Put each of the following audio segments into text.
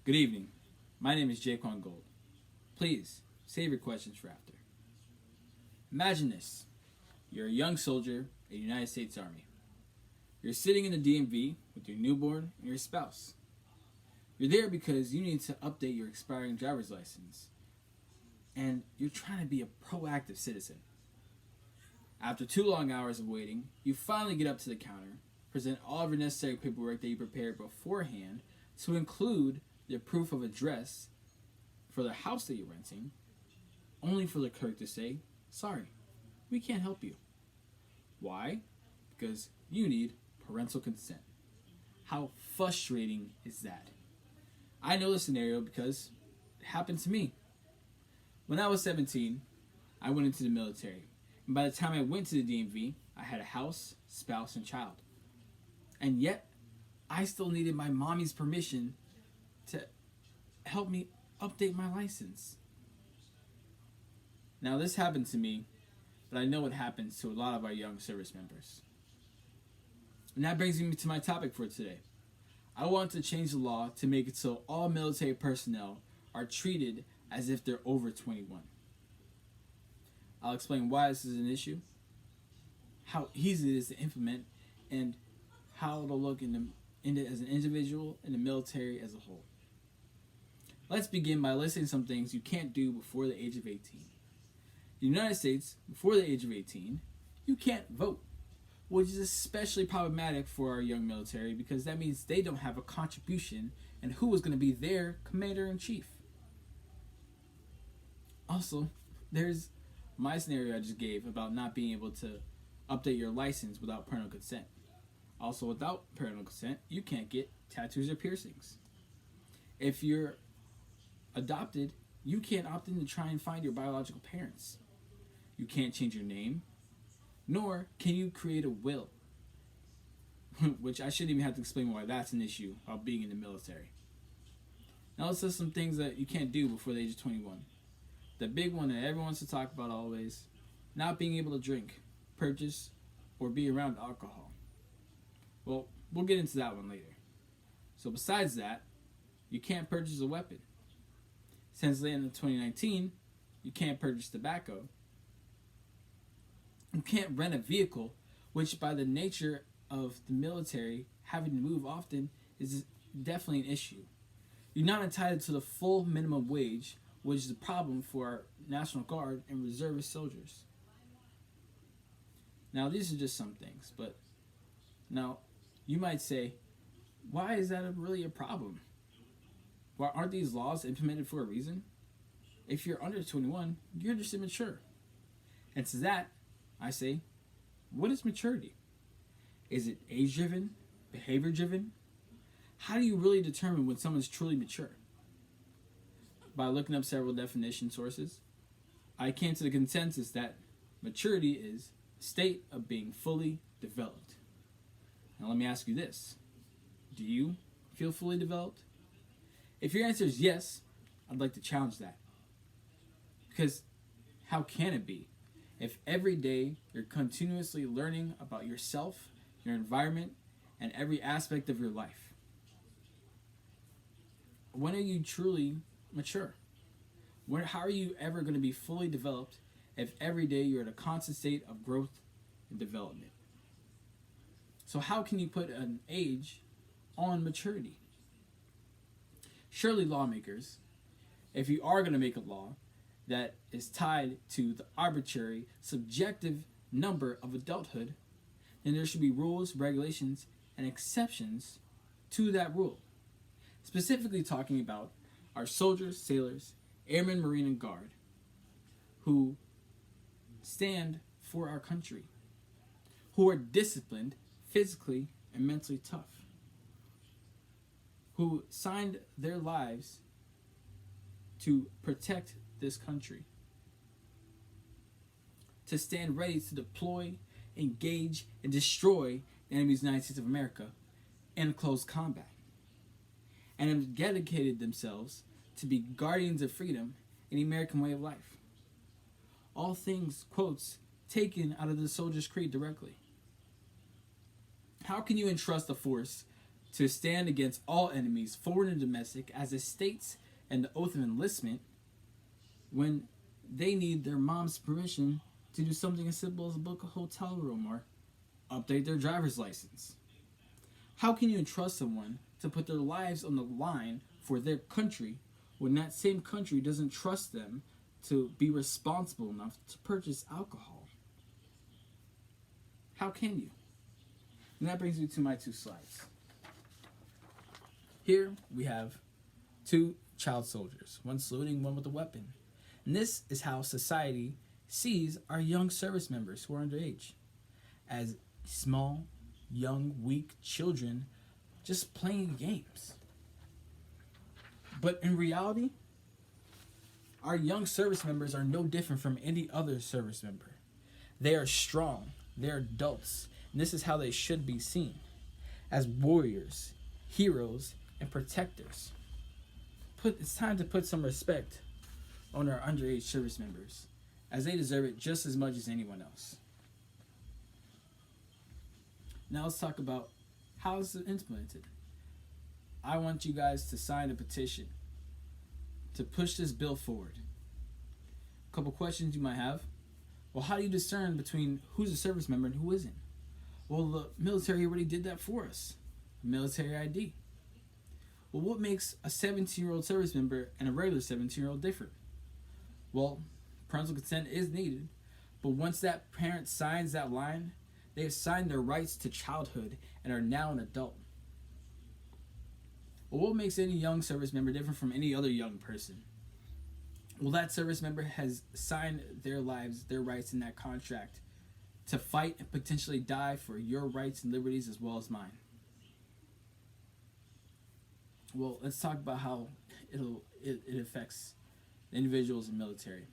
Good evening. My name is Jaquan Gold. Please, save your questions for after. Imagine this. You're a young soldier in the United States Army. You're sitting in the DMV with your newborn and your spouse. You're there because you need to update your expiring driver's license. And you're trying to be a proactive citizen. After 2 long hours of waiting, you finally get up to the counter, present all of your necessary paperwork that you prepared beforehand to include the proof of address for the house that you're renting, only for the clerk to say, "Sorry, we can't help you." Why? Because you need parental consent. How frustrating is that? I know the scenario because it happened to me. When I was 17, I went into the military. And by the time I went to the DMV, I had a house, spouse, and child. And yet, I still needed my mommy's permission to help me update my license. Now, this happened to me, but I know it happens to a lot of our young service members. And that brings me to my topic for today. I want to change the law to make it so all military personnel are treated as if they're over 21. I'll explain why this is an issue, how easy it is to implement, and how it'll look as an individual and the military as a whole. Let's begin by listing some things you can't do before the age of 18. In the United States, before the age of 18, you can't vote, which is especially problematic for our young military because that means they don't have a contribution in who is going to be their commander-in-chief. Also, there's my scenario I just gave about not being able to update your license without parental consent. Also, without parental consent, you can't get tattoos or piercings. If you're adopted, you can't opt in to try and find your biological parents. You can't change your name, nor can you create a will, which I shouldn't even have to explain why that's an issue while being in the military. Now let's list some things that you can't do before the age of 21. The big one that everyone wants to talk about always, not being able to drink, purchase, or be around alcohol. Well, we'll get into that one later. So besides that, you can't purchase a weapon. Since the end of 2019, you can't purchase tobacco. You can't rent a vehicle, which by the nature of the military having to move often is definitely an issue. You're not entitled to the full minimum wage, which is a problem for our National Guard and reservist soldiers. Now, these are just some things, but now you might say, why is that really a problem? Why aren't these laws implemented for a reason? If you're under 21, you're just immature. And to that, I say, what is maturity? Is it age-driven, behavior-driven? How do you really determine when someone's truly mature? By looking up several definition sources, I came to the consensus that maturity is a state of being fully developed. Now let me ask you this. Do you feel fully developed? If your answer is yes, I'd like to challenge that. Because how can it be if every day you're continuously learning about yourself, your environment, and every aspect of your life? When are you truly mature? How are you ever going to be fully developed if every day you're at a constant state of growth and development? So how can you put an age on maturity? Surely lawmakers, if you are going to make a law that is tied to the arbitrary, subjective number of adulthood, then there should be rules, regulations, and exceptions to that rule. Specifically talking about our soldiers, sailors, airmen, marine, and guard, who stand for our country, who are disciplined, physically and mentally tough, who signed their lives to protect this country, to stand ready to deploy, engage, and destroy the enemy's United States of America in close combat, and have dedicated themselves to be guardians of freedom and the American way of life. All things, quotes, taken out of the Soldier's Creed directly. How can you entrust a force to stand against all enemies, foreign and domestic, as it states in the oath of enlistment, when they need their mom's permission to do something as simple as book a hotel room or update their driver's license. How can you entrust someone to put their lives on the line for their country when that same country doesn't trust them to be responsible enough to purchase alcohol? How can you? And that brings me to my two slides. Here we have two child soldiers, one saluting, one with a weapon. And this is how society sees our young service members who are underage, as small, young, weak children just playing games. But in reality, our young service members are no different from any other service member. They are strong, they are adults, and this is how they should be seen, as warriors, heroes, and protectors. It's time to put some respect on our underage service members, as they deserve it just as much as anyone else. Now let's talk about how it's implemented. I want you guys to sign a petition to push this bill forward. A couple questions you might have. Well, how do you discern between who's a service member and who isn't? Well, the military already did that for us. Military ID. Well, what makes a 17-year-old service member and a regular 17-year-old different? Well, parental consent is needed, but once that parent signs that line, they have signed their rights to childhood and are now an adult. Well, what makes any young service member different from any other young person? Well, that service member has signed their lives, their rights in that contract to fight and potentially die for your rights and liberties as well as mine. Well, let's talk about how it affects individuals in the military.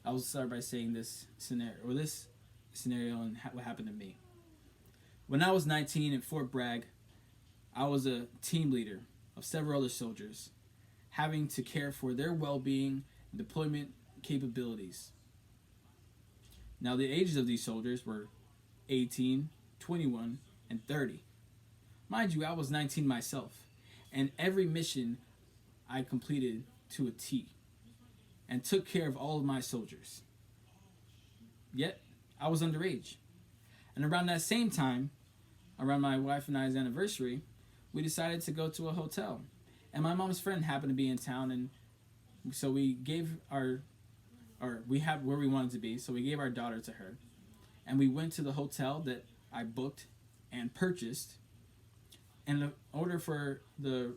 I will start by saying this scenario and what happened to me. When I was 19 at Fort Bragg, I was a team leader of several other soldiers, having to care for their well-being and deployment capabilities. Now, the ages of these soldiers were 18, 21, and 30. Mind you, I was 19 myself, and every mission I completed to a T and took care of all of my soldiers. Yet, I was underage. And around that same time, around my wife and I's anniversary, we decided to go to a hotel. And my mom's friend happened to be in town, and so we gave we have where we wanted to be, so we gave our daughter to her. And we went to the hotel that I booked and purchased, in order for the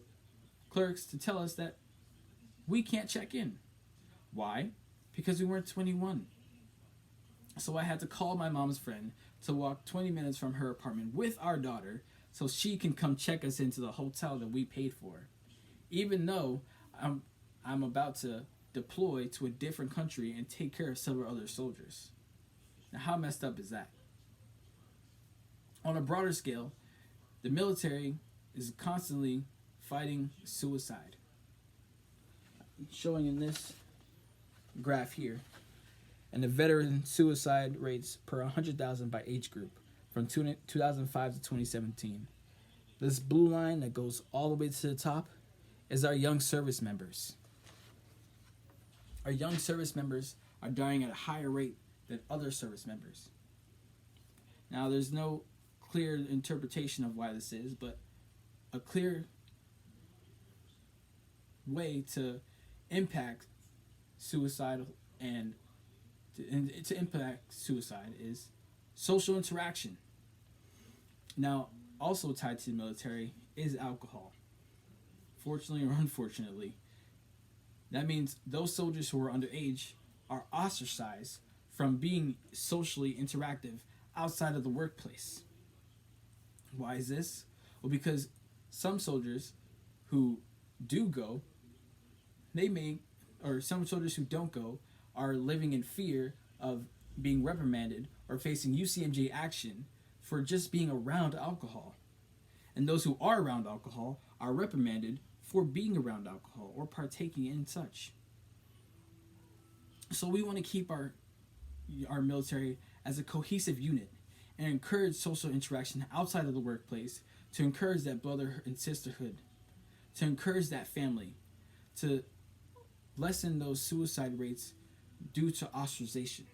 clerks to tell us that we can't check in. Why? Because we weren't 21. So I had to call my mom's friend to walk 20 minutes from her apartment with our daughter so she can come check us into the hotel that we paid for, even though I'm about to deploy to a different country and take care of several other soldiers. Now, how messed up is that? On a broader scale, the military is constantly fighting suicide. Showing in this graph here, and the veteran suicide rates per 100,000 by age group from 2005 to 2017. This blue line that goes all the way to the top is our young service members. Our young service members are dying at a higher rate than other service members. Now, there's no clear interpretation of why this is, but a clear way to impact suicide and to impact suicide is social interaction. Now, also tied to the military is alcohol. Fortunately or unfortunately, that means those soldiers who are underage are ostracized from being socially interactive outside of the workplace. Why is this? Well, because some soldiers who do go, some soldiers who don't go are living in fear of being reprimanded or facing UCMJ action for just being around alcohol. And those who are around alcohol are reprimanded for being around alcohol or partaking in such. So we want to keep our military as a cohesive unit and encourage social interaction outside of the workplace to encourage that brotherhood and sisterhood, to encourage that family, to lessen those suicide rates due to ostracization.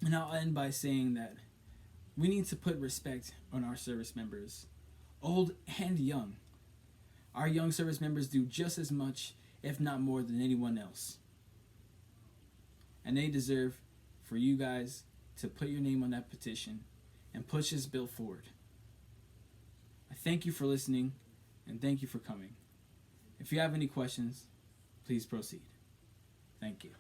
And I'll end by saying that we need to put respect on our service members, old and young. Our young service members do just as much, if not more, than anyone else. And they deserve for you guys to put your name on that petition and push this bill forward. I thank you for listening and thank you for coming. If you have any questions, please proceed. Thank you.